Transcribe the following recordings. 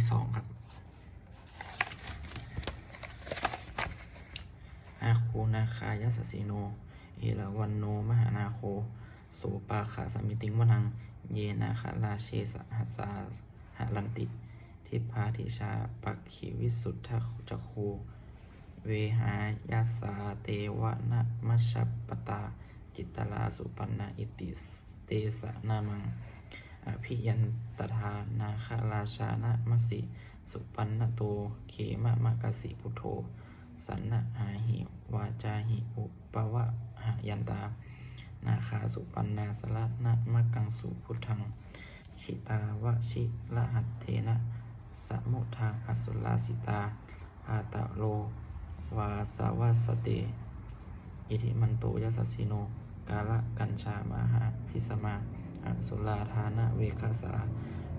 ที่สองครับอาคูนาคายาสสิโนเอราวันโนมหานาโคโสปาขาสมิติงวนังเยนาคาราเชสหัสสาหลันติทิพาธิชาปักขิวิสุทธจักคูเวหายาสาเตวะนะมัชฌปปตาจิตตลาสุปันนาอิติเตสะนามังอภิยันตถานาคาราชานะมสิสุปันนโตเขมะมะกสิพุทโธสันนะหาหิวาจาหิอุปวะหายันตานาคาสุปันนาสละนะมะกังสุพุทธังชิตาวะชิละหัตเทนะสมุทาอสุลาสิตาพาตะโลวาสาวสเตอิทิมันโตยัสสิโนกาละกัญชามหาพิสมาอสุลาธานะเวคสา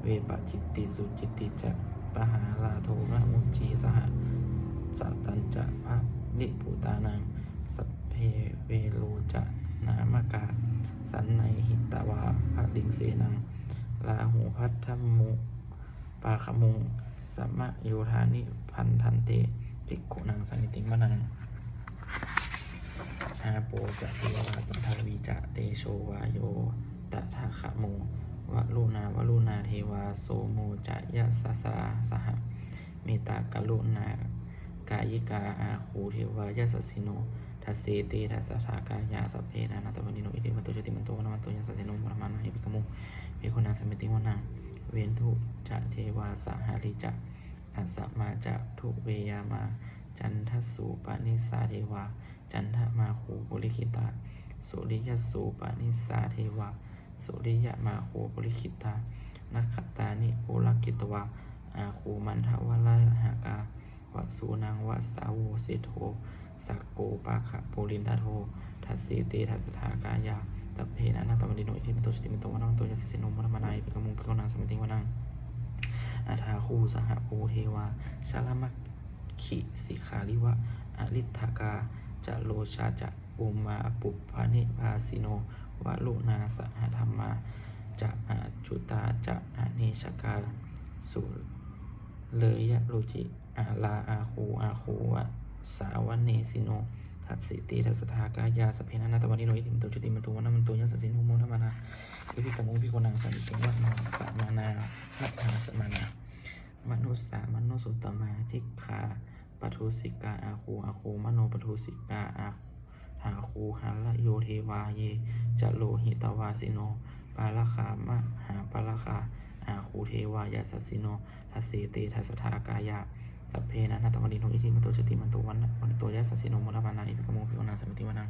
เวปจิตติสุจิตติจะปหาลาโทมะมุจีสหสัตตัญจะพระนิพุตานังสัพเพเวโลจะนามกาสันในหิตาวาพระลิงเสนังลาหูพัทธมุปาขมุงสัมมะโยธานิพันธันเตภิกขุนังสมิติมนังอาโปจะเทวาปัทวีจะเตโชวาโยตถาคโมวลุนาวลุนาเทวาโสโมจะยะสสาสหเมตตากรุณากายิกาอาคูเทวายะสสิโนทัสเสเตทัสสะทากายาสัพเพนานาตวันนิโนอิติมันโตจติมันโตวนามันโตยัสสิโนมรมานะหิปิกมุภิกขุนังสมิติวนังเวนทุจะเทวาสหาริจะอัสสมาจะทุเวยามาจันทสุปนิสาเทวาจันทมาคูปุริคิตาสุริยสุปนิสาเทวาสุริยมาคูปุริคิตานักขตานิปุรกิตวาอาคูมันทวลาหากาวสูนังวสาวเสโทสักโกปาขะโพลินทาโททัสเสเตทัสสะทากายาตัพเพนะนาตวันดิโนอิทิมันโตจติมันโตวนังโตยัสสิโนมรมานายปิกมุภิกขุนังสมิติวนังอาทาคูสหภูเทวาชาลมัคขิสิขาลิวะอลิทธากาจะโลชาจะอุมาปุปพานิภาสิโนวะลุนาสหธรรมาจะอาจุตาจะอาเนชกาสุเลยยะรุจิอาลาอาคูวะสาวเนสิโนทัสสิติทัสสะทากายาสเพนะนาตวันนิโนอิติมันโตจุติมันโตวนะมันโตยัสสิโนโมนะมานาอิภิกมุภิกขุนังสันติวัตนังสัมมานานัตถังสมานามนุสสามโนสุตตมาทิขาปทุสิกาอาคูมโนปทุสิกาอาหาคูหันละโยเทวาเยจะโลหิตวาสิโนปาลคามะหาปาลคาอาคูเทวายาสสิโนทัสเสเตทัสสะทากายาสัพเพนะนาตวันดิโนอิทิมันโตจติมันโตวันโตยัสสิโนมรมานาอิภิกมุภิกขุนังสมิติวนัง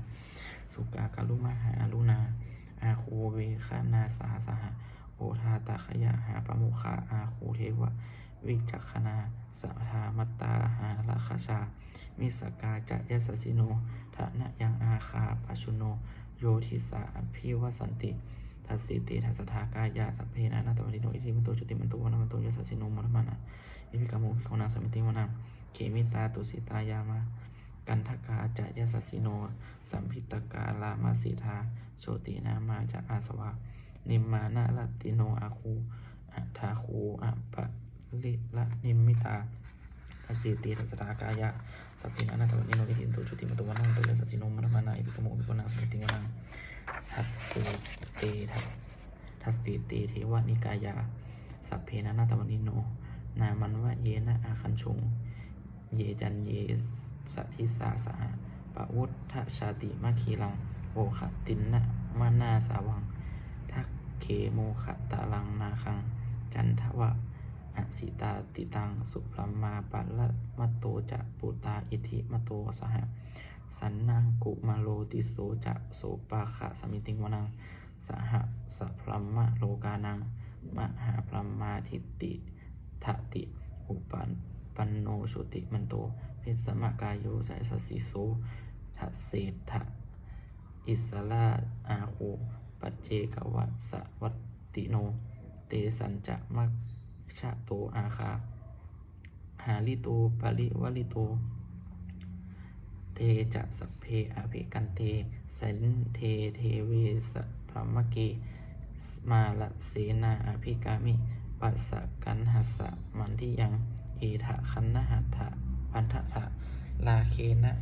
สุกากาลุมหาลุนาอาคูเวคานาสหโอทาตาขยะหาปมุขาอาคูเทวะวิจักขณาสัทธามัตตาหาราคาชามิสกาจะยัสสิโนทะนะยังอาคาปัชุโนโยทิสาภิวสันติทัสสิติทัสสะทากายาสัพเพนะนาตวันดิโนอิทิมันโตจุติมันโตวนะมันโตยัสสิโนมรมานะอิภิกมุภิกขุนังสมิติวนังเขมิตาตุสิตายามากันทกาจะยัสสิโนสัมพิตกาลามาสิทาโชตินามาจะอาสวะนิมมานะลัตติโนอาคูอัทาคูอัปะลิละนิมมิตาทัสสิติทัสสะทากายะสัพเพนะนาตวันนิโนอิทิมันโตจุติมันโตวนะมันโตยัสสิโนมรมานะอิภิกมุภิกขุนังสมิติวนังทัสสิเตเทวนิกายาสัพเพนะนาตวันนิโนนามันวะเยนะอาคัญชงเยจันเยสัทธิสาสหปะวุฒชาติมะคีลังโอขตินนะมานาสาวังทักเคโมขตาลังนาคังจันทวะอสิตาติตังสุพรมาปัลละมะโตจะปุตาอิทิมะโตสหสันนังกุมาโลติโสจะโสปาขะสมิติวนังสหสัพรมะโลกานังมหาพรหมาทิติทติอุปันโนสุติมันโตเพสมะกายโยสายสสิโสทัสเสทะอิสลาอาโคปัจเจกวะสวัตติโนเตสัญจะมัคชะโตอาคาหาลิโตปริวลิโตเทจะสัพเพอภิกันเตสันเทเทเวสพรหมเก มาละเสนาอภิกามิปัสสะกันหัสสะมันที่ยังเอทะคันนหัตถะพันธะทะลาเคนะ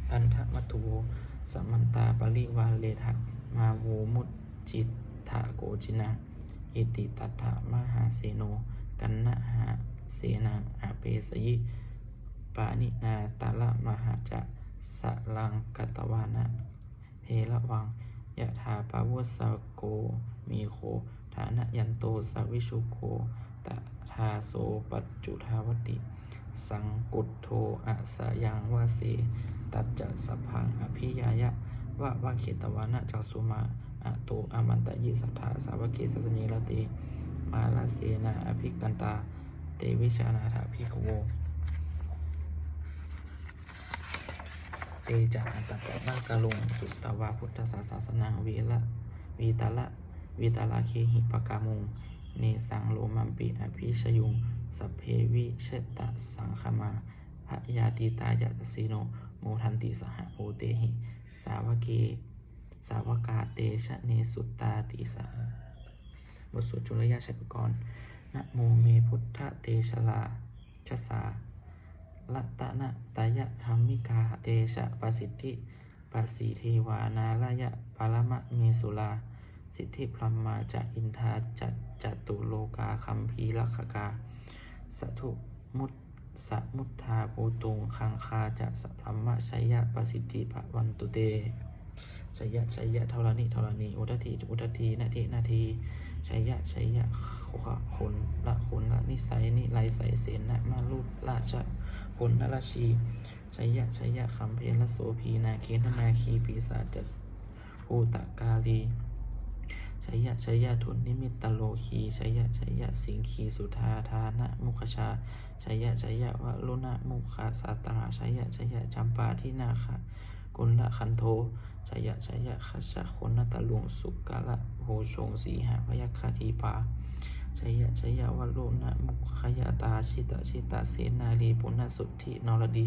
พันธมัตุโวสมันตาปริวาเลทะมาโวมุตจิตถะโกจินาอิติตัตถะมหาเสโนกันนะหาเสนาอาเปสยิปานินาตาละมหาจะสะลังกัตวานะเพละวังยะถาปวุสะโกมีโคฐานะยันโตสวิชุโกตทาโสปัจจุทาวติสังกุตโทอะสะยังวาเสตัจจะสัพพังอภิยายะวะเขตวานะจักสุมาอะโตอามันตยิสัทธาสาวเกสัสนีละเตมาลาเสนาอภิกันตาเตวิชานาถาภิกขโวเตจะอันตตะนากะลุงสุตตวาพุทธศาสนาวีตาละเคหิปกามุงเนสังโลมัมปิอภิชยุงสัพเพวิเชตะสังคมาพยาติตายะสีโนโมทันติสหโอเตหิสาวกาเตชะเนสุตตาติสาบทสวดจุลยาชัยกรนะโมเมพุทธเตชลาชสาละตะนะตายะธรรมิกาเตชะปสิทธิปัสสีเทวานาลายะปารมะเมสุลาสิทธิพรหมาจะอินทาจตุโลกาคัมภีลักขกาสัทุมุทธาภูตุงคังคาจะสัพพมะชัยยะปสิทธิภวันตุเตชัยยะเทรณีอุทธีนาทีชัยยะคุณละนิสัยนิไลใสเสนะมาลุราชพลนราชีชัยยะคัมเพลโสพีนาเคนนาคีปีศาจภูตกาลีชัยยะทุนนิมิตตโลคีชัยยะสิงคีสุธาทานะมุขชาชัยยะวลุณมุขาสาตราชัยยะจำปาทินาคะกุลละคันโทชัยยะขัชคนนตะลุงสุกาละโหชงสีหาพยัคฆทีปาชัยยะวลุณมุขยตาชิตาเสนาลีปุณณสุทธินรดี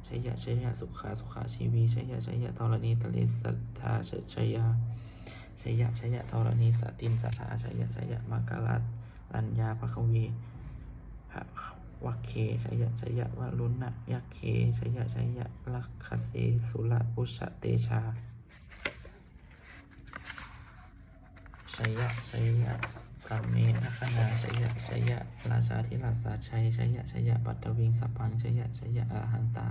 ชัยยะสุขาชีวีชัยยะธรณีทะเลสัทธาชัยยะธรณีสตินสัทธาชัยยะมังกลัตลัญญาภควีวัคเคชัยยะวลุณยัคเคชัยยะลักขเสสุรอุชเตชาชัยยะพระเมนคณาชัยยะราชาธิราชาชัยยะปัตตวิงสัพพังชัยยะอาหันตา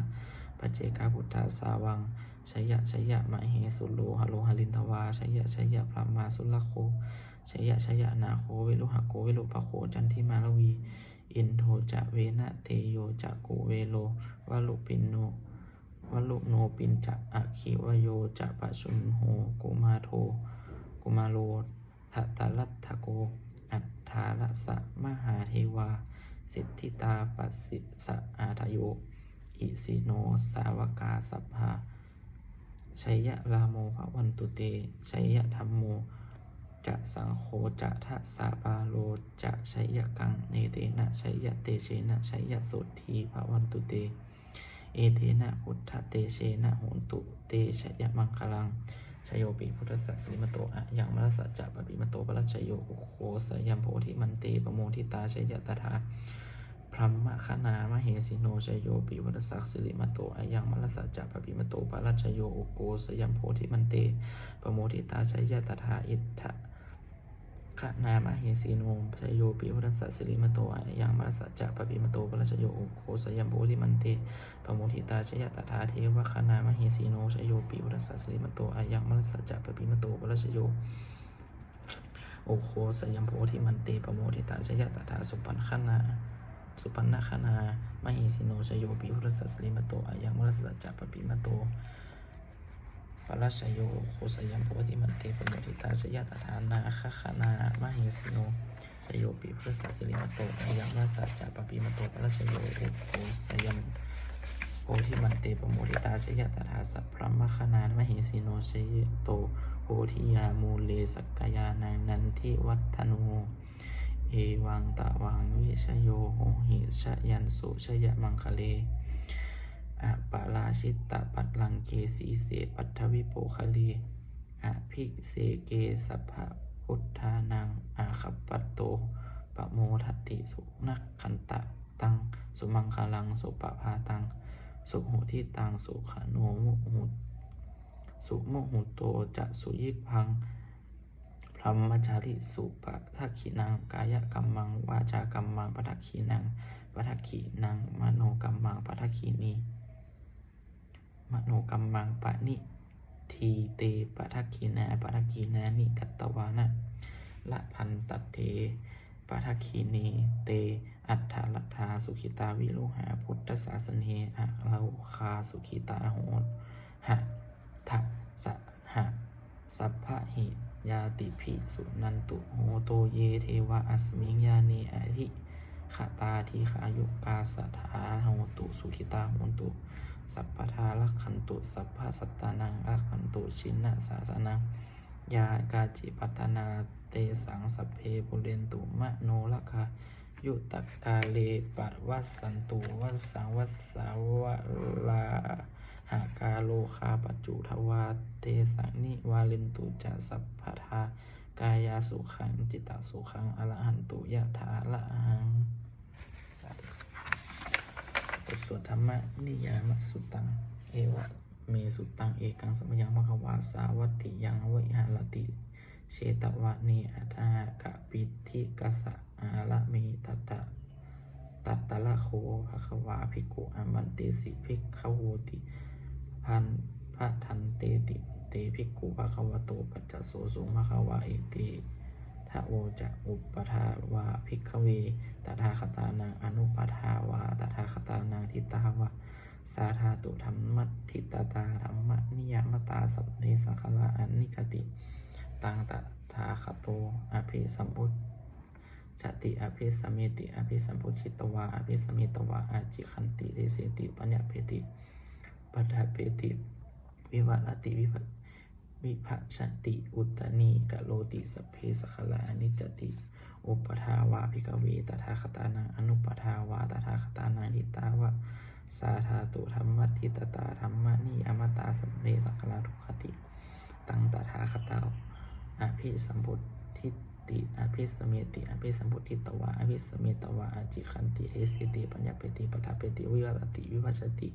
ปัจเจกาพุทธาสาวังชัยยะมเหสุโลหโลหลินทวาชัยยะพระมาสุลโคชัยยะนาโคเวลุหโกเวลุปโคจันทิมาลวีอินโทจะเวนะเตโยจะกุเวโลวลุโนปินจะอะคิวโยจะปะชุนโหกุมาโลทัตตลัตถโกอัฏฐาละสะมหาเทวาสิทธิตาปัสสิสะอาทโยอิสิโนสาวกาสัพพาชัยยะลาโมภวันตุเตชัยยะธัมโมจะสังโฆจะทัสสะปาโลจะชัยยะกังเนเตนะชัยยะเตเชนะชัยยะโสทีภวันตุเตเอเทนะพุทธเตเชนะโหนตุเตชัยยะมังคลังชโยปิพุทธสัสลิมโตอะยังมรสจะปปิมโตปรัชชโยอุโคสยัมโพธิมันเตปโมทิตาชัยยะตถาพรหมคณามเหสิโนชโยปิพุทธสัสลิมโตอะยังมรสจะปปิมโตปรัชชโยอุโคสยัมโพธิมันเตปโมทิตาชัยยะตถาอิทธะขนามเหสีโนชโยปิพุทธสัสลิมโตอะยังมรสจะปปิมโตปรัชชโยอุโคสยัมโพธิมันเตปโมทิตาชัยยะตถาเทวคณามเหสีโนชโยปิพุทธสัสลิมโตอะยังมรสจะปปิมโตปรัชชโยอุโคสยัมโพธิมันเตปโมทิตาชัยยะตถาสุปันนคณามเหสีโนชโยปิพุทธสัสลิมโตอะยังมรสจะปปิมโตปรัชชโยโคสยัมโพธิมันเตปโมทิตาชัยยะตถานาคณามเหสีโนชโยปิพุทธสัสลิมโตอะยังมรสจะปปิมโตปรัชชโยอุโคสยัมโพธิมันเตปโมทิตาชัยยะตถาสัพพมคณามเหสีโนชยโตโพธิยามูเลสักกายานันทิวัฒโนเอวังตะวังวิชโยโหหิชยันสุชยมังคะเลอะปะราชิตตปัตลังเกสีเสปัทวิโปคะเลอะภิเสเกสัพพ พุทธานังอาคัปปัตโตปะโมทัตติสุนักขันตะตังสุมังคลังสุปภาตังสุหุทิตังสุขโนมุหุสุโมหุโตจะสุยิพังพรหมจาริสุปะทักขินังกายกัมมังวาจากัมมังปทักขินังปทักขินังมโนกัมมังปทักขินีมโนกัมมังปะนิทีเตปทักขินาปทักขินานิกัตตวานะละพันตัตเถปทักขินีเตอัฏฐลัทธาสุขิตาวิโลหะพุทธศาสเนอะเราคาสุขิตาโหตหะทะสะหะสัพพะหิยาติภิสุนันตุโหโตเยเทวะอัสมิงญาณีอภิขตาทิขายุกาสถาโหตุสุขิตาโหตุสัพพทาลักขันตุสัพพสัตตานังลักขันตุชินนะสาสนังยากาจิปัตนาเตสังสัพเพปุเรนตุมะโนลคายุตกาเลปัตวัสสันตุวัสสังวัสสาวะลาหากาโลคาปัจจุทวาเตสังนิวาลินตุจะสัพพทากายาสุขังจิตตสุขังอรหันตุยะถาละหังบทสวดธรรมนิยามสุตังเอวะเมสุตังเอกังสมยังภควาสาวัตติยังวิหารติเชตวะนีอัฏฐากะปิธิกัสสะอาละมีตัตตะละโคภควาภิกขุอามันเตสิภิกขโวติพันพระทันเตติเตภิกขุภควโตปัจจโสสุภควาอิติทะโวจะอุปทาวาภิกขเวตถาคตานังอนุปทาวาตถาคตานังทิตาวะสาธาตุธรรมัตถิตตาธรรมนิยามตาสัพเพสังขละอนิจติตังตถาคโตอภิสัมพุทจติอภิสมิติอภิสัมพุชิตวาอภิสมิตวาอาจิขันติเทเสติปัญญาเพติปัฏฐเปติวิวัลติวิภัชติอุตตนีกะโลติสัพเพสังขละอนิจจติอุปทาวาภิกขเวตถาคตานังอนุปทาวาตถาคตานังทิตาวะสาธาตุธรรมัตถิตตาธรรมนิยามตาสัพเพสังขละทุกขติตังตถาคตาอภิสัมพุทธิติอภิสมิติอภิสัมพุทธิตวาอภิสมิตวาอาจิขันติเทเสติปัญญาเปติปัฏฐเปติวิวัลติวิวัชติ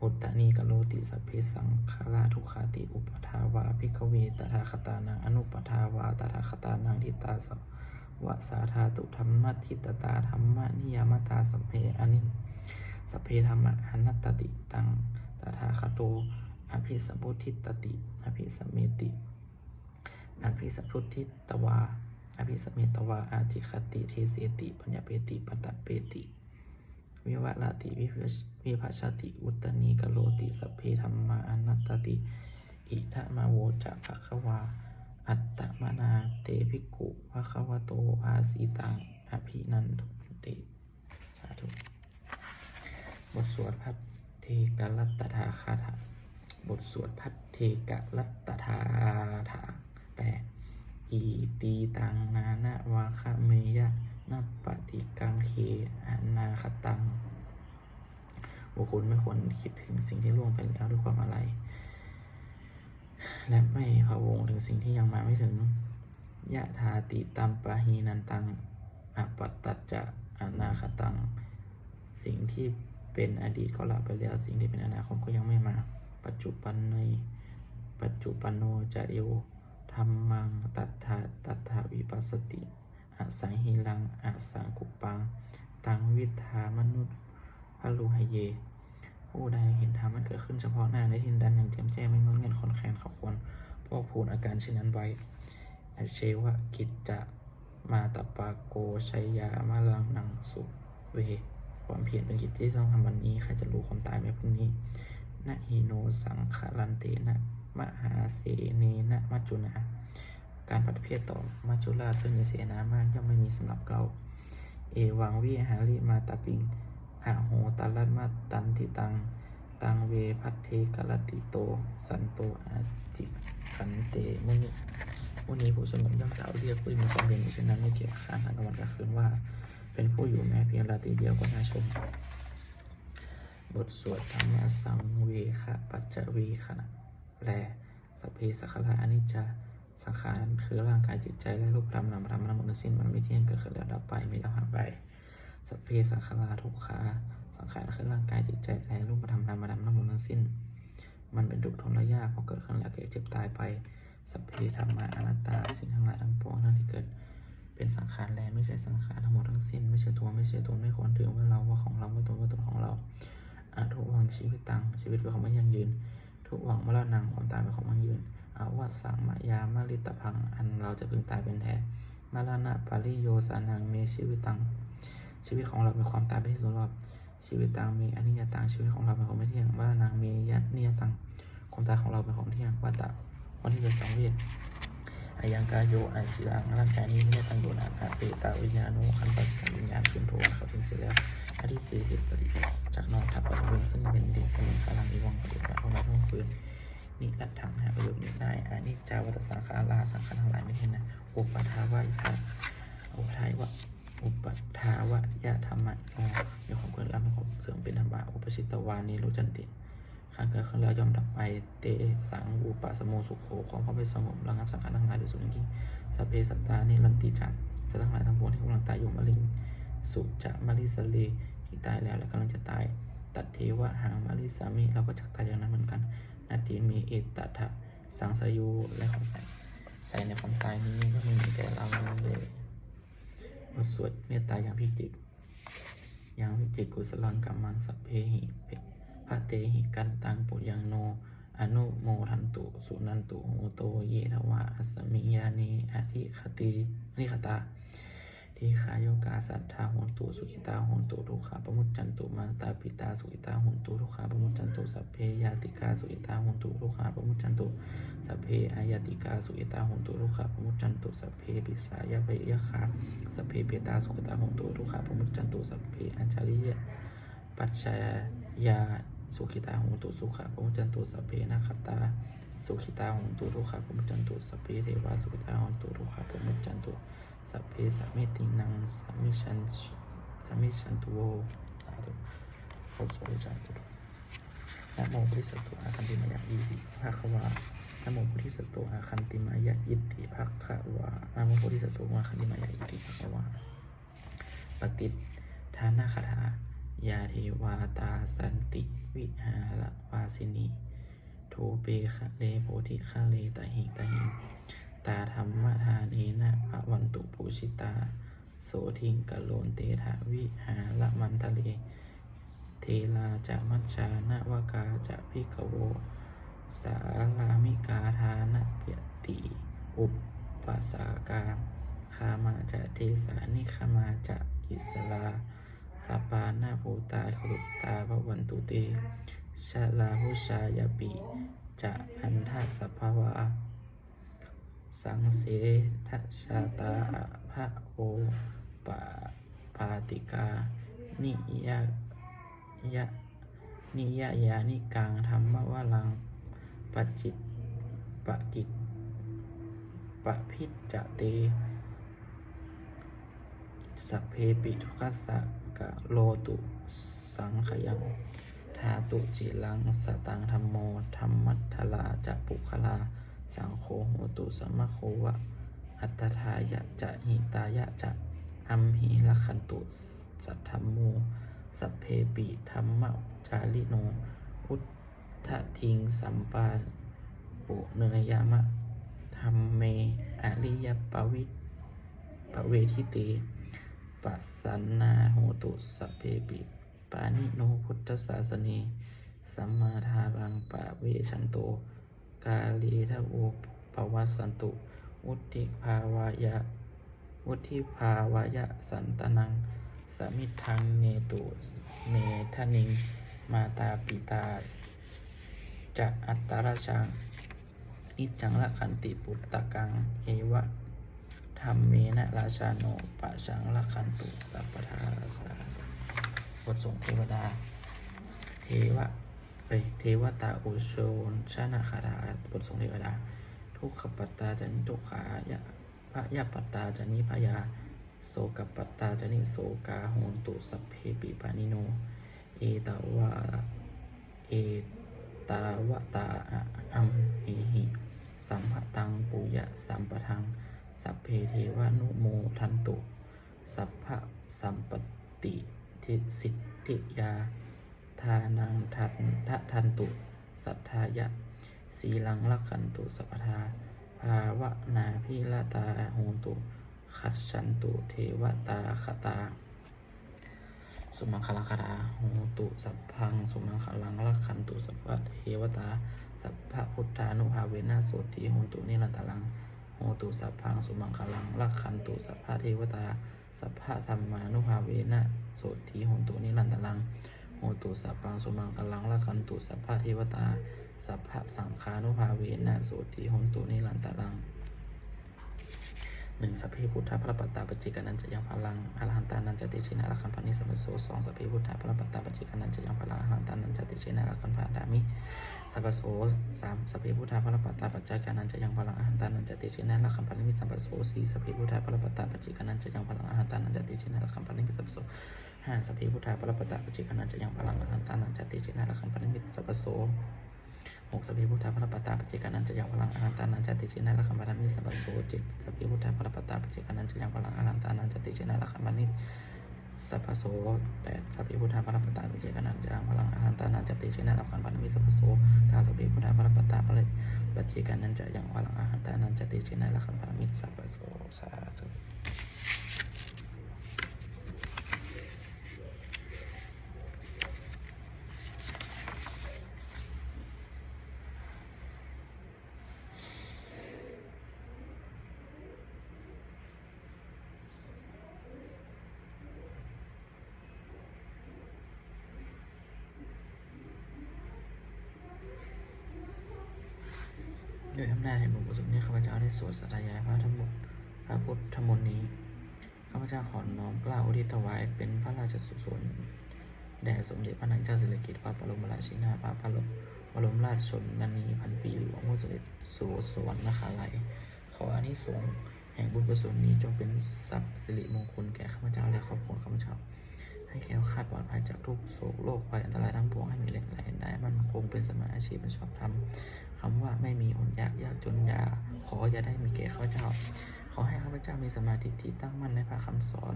อุตตนีกโลติสัพเพสังขละทุกขติอุปทาวาภิกขเวตถาคตานังอนุปทาวาตถาคตานังทิตาสวะสาธาตุธรรมัตถิตตาธรรมนิยามตาสัพเพอนิสัพเพธรรมะหันตติตังตถาคโตอภิสัมพุทธิตติอภิสมิติอภิสัมพุทธิตวาอภิสมิตวาอาจิคติเทเสติปัญญาเปติปัตตเปติวิวัลติวิภัชติอุตตนีกโลติสัพเพธัมมาอนัตติอิทะมาโวจะภควาอัตตมนาเตภิกขุภควโตภาสีตังอภินันทุติสาธุบทสวดพัทเทกลัตถาคาถาบทสวดพัทเทกลัตถาถาแปลอีตีตังนานะวาคะเมยะนัปปฏิกังเคอนาคตังบุคคลไม่ควรคิดถึงสิ่งที่ล่วงไปแล้วด้วยความอะไรและไม่พะวงถึงสิ่งที่ยังมาไม่ถึงยะธาติตัมปะหีนันตังอปัตตัจจะอนาคตังสิ่งที่เป็นอดีตก็ละไปแล้วสิ่งที่เป็นอนาคตก็ยังไม่มาปัจจุบันโนจะโยธรรมังตัทธาวิปัสสติอสังหิลังอสังกุปังตังวิธามนุษย์พลุหเยผู้ใดเห็นธรรมมันเกิดขึ้นเฉพาะหน้าในทินดันอย่างแจ่มแจ้งไม่งอนเงินคอนแคนขับควรพวกพูนอาการเช่นนั้นไว้อเชวะกิจจะมาตปาโกชัยยามาลังนังสุเวความเพียรเป็นกิจที่ต้องทำวันนี้ใครจะรู้ความตายไหมพรุ่งนี้นะฮิโนสังขลันเตนะมหาเสเนนะมัจจุนาการปฏิเพียรต่อมัจจุราชซึ่งมีเสนามากย่อมไม่มีสำหรับเราเอวังวิหาริมาตาปิงอาโหตัลลัตมาตันติตังเวพัทเทกลติโตสันโตอาจิขันเตมุนีผู้สงบย่อมกล่าวเรียกผู้มีความเป็นเช่นนั้นไม่เกี่ยวข้างทางกลางวันกลางคืนว่าเป็นผู้อยู่แม้เพียงราตรีเดียวก็น่าชมบทสวดธรรมสังเวคะปัจจเวคะแลสัพเพสังขารอนิจจา สังขารคือร่างกายจิตใจและรูปธรรมนามธรรมทั้งหมดทั้งสิ้นมันไม่เที่ยงเกิดขึ้นแล้วดับไปมีแล้วหายไปสัพเพสังขาราทุกขาสังขารคือร่างกายจิตใจและรูปธรรมนามธรรมทั้งหมดทั้งสิ้นมันเป็นทุกข์ทนและยากพอเกิดขึ้นแล้วเกิดเจ็บตายไปสัพเพธรรมาอนัตตาสิ่งทั้งหลายทั้งปวงนั้นที่เกิดเป็นสังขารแลไม่ใช่สังขารทั้งหมดทั้งสิ้นไม่ใช่ตัวไม่ใช่ตนไม่ควรถือว่าเราว่าของเราว่าตนว่าตนของเราทุกวังชีวิตตังชีวิตเป็นของไม่ยั่งยืนทุกวังมรณะความตายเป็นของไม่ยั่งยืนวัฏสังมายามลิตพังอันเราจะพึงตายเป็นแท้มรณะปาริโยสานังเมชีวิตตังชีวิตของเราเป็นความตายเป็นที่สุดรอบชีวิตตังมีอนิจจตังชีวิตของเราเป็นของไม่เที่ยงมรณะมีนิจจตังความตายของเราเป็นของเที่ยงวัฏฏะวันที่จะสังเวชอายังกายโยอัจจิรังร่างกายนี้ไม่ได้ตั้งอยู่นานเตตาวิญญาโนขันธ์ปัสสวิญญาณชุนโทเขาถึงเสร็จแล้วอธิ40ปฏิจากนอกทับปฏิเวณซึ่งเป็นดินกำลังกำลังอีวังปฏิบัติเข้ามาทั้งคืนนิรัตถังหาประโยชน์นี้ได้อานิจจาวัฏสังขาราสังขารทั้งหลายไม่เห็นนะอุปทาวะยะอุปทาวะยะธรรมะมีความเกิดแล้วมีความเสื่อมเป็นธรรมะอุปชิตวานิโรจันติข้างเกิดขึ้นแล้วย่อมดับไปเตสังอุปสโมสุโขของความเป็นสงบระงับสังขารทั้งหลายโดยสุดยิ่งสัพเพสัตตานิรันติจักสัตว์ทั้งหลายทั้งปวงที่กำลังตายอยู่มะลิงสุจะมะลิสเลที่ตายแล้วและกำลังจะตายตัดเทวะหางมะลิสามิเราก็จักตายอย่างนั้นเหมือนกันนาทีมีเอตตะสังสยุและของตายใส่ในความตายนี้ก็ไม่มีแต่เราเลยบทสวดเมตตาอย่างพิจิตอย่างวิจิตกุศลังกัมมังสัพเพหิพระเตหิกันตังปุยังโนอนุโมทันตุสุนันตุโหโตเยทวะอัสมิยานีอธิคตาทีขายโยกาสัทธาโหนตุสุขิตาโหนตุทุกขาปมุจจันตุมาตาปิตาสุขิตาโหนตุทุกขาปมุจจันตุสัพเพยาติกาสุขิตาโหนตุทุกขาปมุจจันตุสัพเพอายาติกาสุขิตาโหนตุทุกขาปมุจจันตุสัพเพปิสายะเวยะขาสัพเพเปตาสุขิตาโหนตุทุกขาปมุจจันตุสัพเพอัญชลิยะปัจจายาสุขิตาโหนตุสุขาปมุจจันตุสัพเพนาคตาสุขิตาโหนตุทุกขาปมุจจันตุสัพเพเทวาสุขิตาโหนตุทุกขาปมุจจันตุสัพเพสัมมิตินังสัมมิชันตุโวโอโสจันตุนะโมพุทธิสัตว์อาคันติมายะอิติภะคะวานะโมพุทธิสัตว์อาคันติมายะอิติภะคะวานะโมพุทธิสัตว์อาคันติมายะอิติภะคะวาปฏิทานาคาถายาเทวาตาสันติวิหารวาสินีโทเปคะเลโพธิคะเลตหิตาธรรมทาเนนะภวันตุปุชิตาโสทิงกะโลนเตถาวิหารมันทะเลเทลาจะมัจจานะวกาจะพิกโวสาลามิกาทานะเปียติอุปปัสสากาคามาจะเทสานิคามาจะอิสลาสัปปานาภูตาครุตาภวันตุเตชาลาหุชายปิจะอันทัสสภวาสังเสทชาตาภะโอปะปาติกานิยายานิกังธรรมวลังปัจจิตปะกิจปะพิจจะเตสัพเพปิทุคัสสะกะโลตุสังขยังธาตุจิลังสตังธรรมโมธรรมัทธลาจะปุคลาสังโฆโหตุสัมมโควะอัตถายะจะหิตายะจะอัมหิลักขันตุสัทธัมโมสัพเพปิธรรมจาริโนอุทธทิงสัมปาปุเนยามะธรรมเมอริยปเวทิเตปัสสันนาโหตุสัพเพปิปานิโนพุทธศาสเนสัมมาทารังปะเวชันโตกาลีทะโอปวัสสันตุวุฒิภาวายะสันตนังสมิทังเนตุเมทนิงมาตาปิตาจะอัตตราชังนิจังละขันติปุตตะกังเอวะธรรมเมนะราชาโนปะชังละขันตุสัพพทาสาบทส่งเทวดาเทวตาอุโชนชนะคาถาบทส่งเทวดาทุกขปัตตาจานิทุกขายะพยาปัตตาจานิพยาโสกปัตตาจานิโสกาโหนตุสัพเพปิปานิโนเอตาวะตาอัมหิ สัมภตังปุยะสัมปทังสัพเพเทวานุโมทันตุสัพพะสัมปติทิสิทธิยาทานังทันตุสัทธายะสีลังลักขันตุสัพพทาภาวนาพิลาตาโหตุขัดฉันตุเทวตาคตาสุมังคลังคาราโหตุสัพพังสุมังคลังลักขันตุสัพพะเทวตาสัพพะพุทธานุภาเวนะโสติโหตุนิรันตลังโหตุสัพพังสุมังคลังลักขันตุสัพพะเทวตาสัพพะธรรมานุภาเวนะโสติโหตุนิรันตลังโหตุสัพพังสุมังคลังลักขันตุสัพพะเทวตาสัพพะสังฆานุภาเวนะโสติโหตุนิรันตลังหนึ่งสัพเพพุทธะพระปัตตาปจิกานันจะยังพลังอรหันตานันจะติชินาลักขันปานิสัมปโสสองสัพเพพุทธะพระปัตตาปจิกานันจะยังพลังอรหันตานันจะติชินาลักขันปาดามิสัพพโสสามสัพเพพุทธะพระปัตตาปจิกานันจะยังพลังอรหันตานันจะติชินาลักขันปานิมิสัมปโสสี่สัพเพพุทธะพระปัตตาปจิกานันจะยังพลังอรหันตานันจะติชินาลักขันปานิมิสัมปโสห้าสัพเพพุทธะพระปัตตาปจิกานันจะยังพลังอรหันตานันจะติชินาลักขันปานิมิสัมปโสหกสัพเพพุทธะพระปัตตาปจิกานันจะยังพลังอรหันตานันจะติชินาลักขันปานิมิสัมปโสเจ็ดสัพเพพุทธะพระปัตตาปจิกานันจะยังพลังอรหันตานันจะติชินาลักขันปานิสัพพโสแปดสัพเพพุทธะพระปัตตาปจิกานันจะยังพลังอรหันตานันจะติชินาลักขันปานิมิสัพพโสเก้าสัพเพพุทธะพระปัตตาปจิกานันจะยังพลังอรหันตานันจะติชินาลักขันปานิมิสัพพโสสาธุด้วยอำนาจแห่งบุญกุศลนี้ข้าพเจ้าได้สวดสัตยายพระพุทธมนต์นี้ข้าพเจ้าขอน้อมกล้าวอุทิศถวายเป็นพระราชกุศลแด่สมเด็จพระนางเจ้าสิริกิติ์พระบรมราชินีพระบรมราชชนนีพันปีหลวงผู้เสด็จสู่สวรรคาลัยขออานิสงส์แห่งบุญกุศลนี้จงเป็นทรัพย์สิริมงคลแก่ข้าพเจ้าและครอบครัวข้าพเจ้าให้แคล้วคลาดปลอดภัยจากทุกโศกโรคภัยอันตรายทั้งปวงให้มีแหล่งไหลได้มั่นคงเป็นสมาอาชีพเป็นชอบธรรมคำว่าไม่มีอดอยากจนอย่าได้มีแก่ข้าพเจ้าขอให้ข้าพเจ้ามีสมาธิที่ตั้งมั่นในพระคำสอน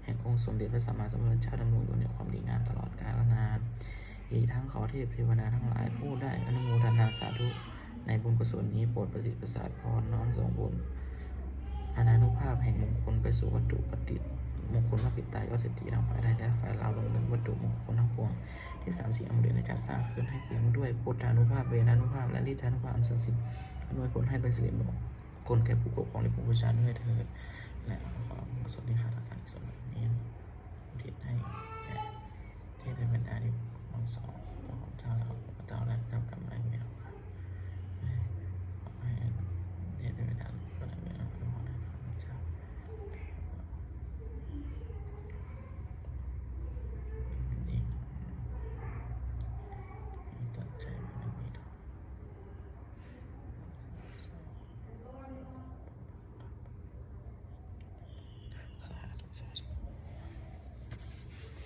แห่งองค์สมเด็จพระสัมมาสัมพุทธเจ้าดำรงอยู่ในความดีงามตลอดกาลนานอีกทั้งขอเทพเทวดาทั้งหลายผู้ได้อนุโมทนาสาธุในบุญกุศลนี้โปรดประสิทธิ์ประสาทพรน้อมส่งบุญอานุภาพแห่งมงคลไปสู่วัตถุปฏิมงคลพระปิตายอดเศรษฐีทั้งฝ่ายใดและฝ่ายเรารวมถึงวัตถุมงคลทั้งปวงที่สามสี่อมฤตในจักรสร้างขึ้นให้เปี่ยมด้วยพุทธานุภาพเวนานุภาพและฤทธานุภาพอันศักดิ์สิทธิ์อำนวยผลให้เป็นสิริมงคลแก่ผู้ปกครองและผู้บูชาด้วยเถิดและขอสวัสดีครับ